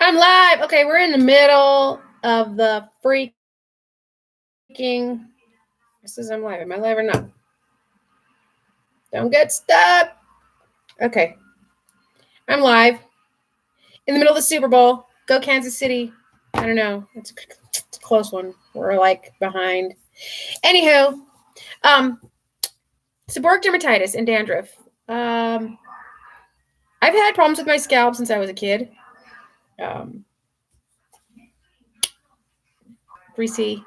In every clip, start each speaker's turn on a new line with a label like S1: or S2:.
S1: I'm live. Okay, we're in the middle of the freaking. This is I'm live. Am I live or not? Don't get stuck. Okay. I'm live. In the middle of the Super Bowl. Go Kansas City. I don't know. It's a close one. We're like behind. Anywho, seborrhoeic dermatitis and dandruff. I've had problems with my scalp since I was a kid. Greasy.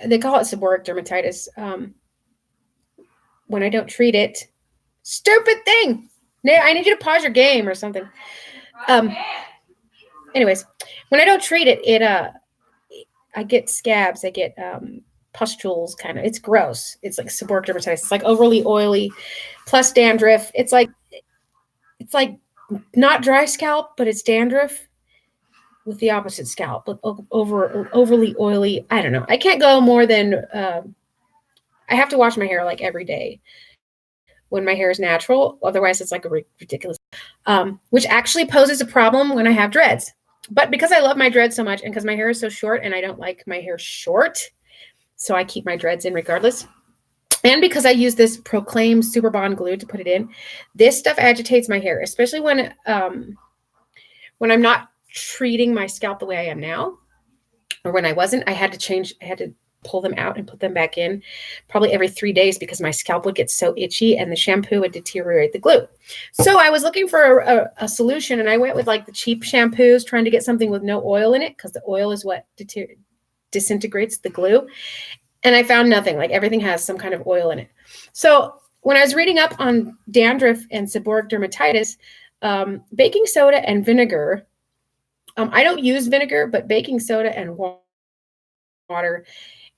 S1: They call it seborrhoeic dermatitis. When I don't treat it, stupid thing. I need you to pause your game or something. Anyways, when I don't treat it, I get scabs. I get pustules, kind of. It's gross. It's like seborrhoeic dermatitis. It's like overly oily, plus dandruff. It's like not dry scalp, but it's dandruff with the opposite scalp, but overly oily. I don't know. I can't go more than. I have to wash my hair like every day when my hair is natural. Otherwise, it's like a ridiculous, which actually poses a problem when I have dreads. But because I love my dreads so much and because my hair is so short and I don't like my hair short, so I keep my dreads in regardless. And because I use this Proclaim Super Bond glue to put it in, this stuff agitates my hair, especially when I'm not treating my scalp the way I am now, or when I wasn't. I had to pull them out and put them back in probably every 3 days because my scalp would get so itchy and the shampoo would deteriorate the glue. So I was looking for a solution, and I went with like the cheap shampoos, trying to get something with no oil in it because the oil is what disintegrates the glue. And I found nothing. Like everything has some kind of oil in it. So when I was reading up on dandruff and seborrhoeic dermatitis, baking soda and vinegar, I don't use vinegar, but baking soda and water,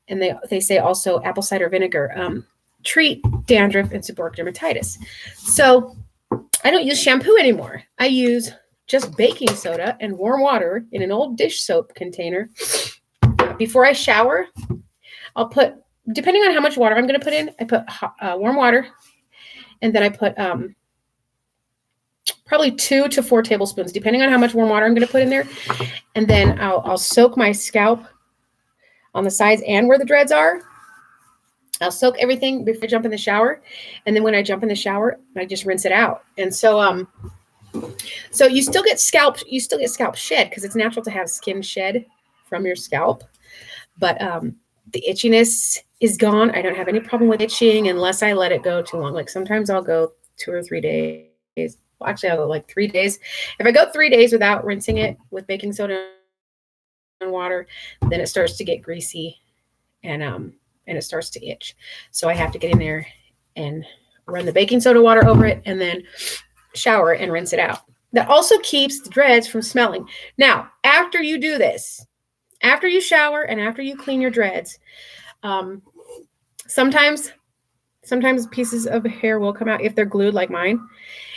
S1: and they say also apple cider vinegar, treat dandruff and seborrhoeic dermatitis. So I don't use shampoo anymore. I use just baking soda and warm water in an old dish soap container. Before I shower, I'll put, depending on how much water I'm going to put in, I put warm water, and then I put probably 2 to 4 tablespoons, depending on how much warm water I'm going to put in there. And then I'll soak my scalp on the sides and where the dreads are. I'll soak everything before I jump in the shower. And then when I jump in the shower, I just rinse it out. And so you still get scalp shed because it's natural to have skin shed from your scalp. But the itchiness is gone. I don't have any problem with itching unless I let it go too long. Like sometimes I'll go 2 or 3 days. Well, actually, I'll go like 3 days. If I go 3 days without rinsing it with baking soda and water, then it starts to get greasy and it starts to itch. So I have to get in there and run the baking soda water over it and then shower and rinse it out. That also keeps the dreads from smelling. Now, after you do this, after you shower and after you clean your dreads, sometimes pieces of hair will come out if they're glued like mine.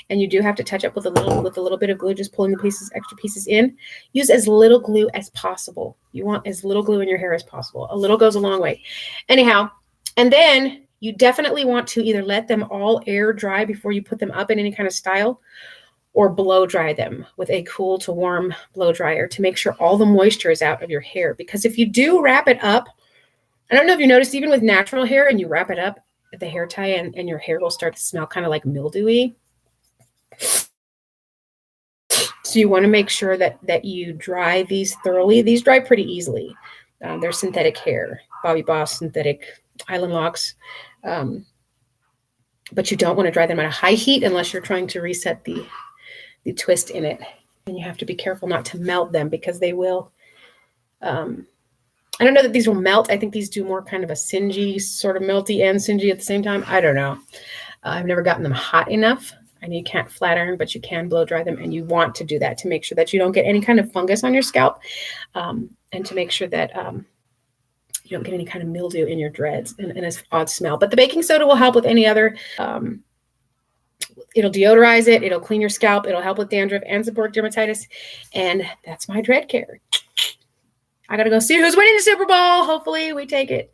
S1: And you do have to touch up with a little bit of glue, just pulling the extra pieces in. Use as little glue as possible. You want as little glue in your hair as possible. A little goes a long way. Anyhow, and then you definitely want to either let them all air dry before you put them up in any kind of style, or blow dry them with a cool to warm blow dryer to make sure all the moisture is out of your hair. Because if you do wrap it up, I don't know if you noticed, even with natural hair and you wrap it up at the hair tie and your hair will start to smell kind of like mildewy. So you want to make sure that you dry these thoroughly. These dry pretty easily. They're synthetic hair, Bobbi Boss synthetic island locks. But you don't want to dry them at a high heat unless you're trying to reset the twist in it. And you have to be careful not to melt them because they will. I don't know that these will melt. I think these do more kind of a singy, sort of melty and singy at the same time. I don't know. I've never gotten them hot enough. And you can't flat iron, but you can blow dry them. And you want to do that to make sure that you don't get any kind of fungus on your scalp, and to make sure that you don't get any kind of mildew in your dreads and an odd smell. But the baking soda will help with any other. It'll deodorize it. It'll clean your scalp. It'll help with dandruff and seborrhoeic dermatitis. And that's my dread care. I got to go see who's winning the Super Bowl. Hopefully we take it.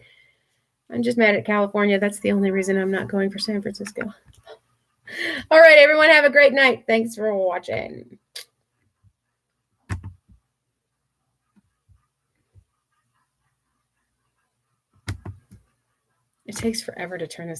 S1: I'm just mad at California. That's the only reason I'm not going for San Francisco. All right, everyone, have a great night. Thanks for watching. It takes forever to turn this thing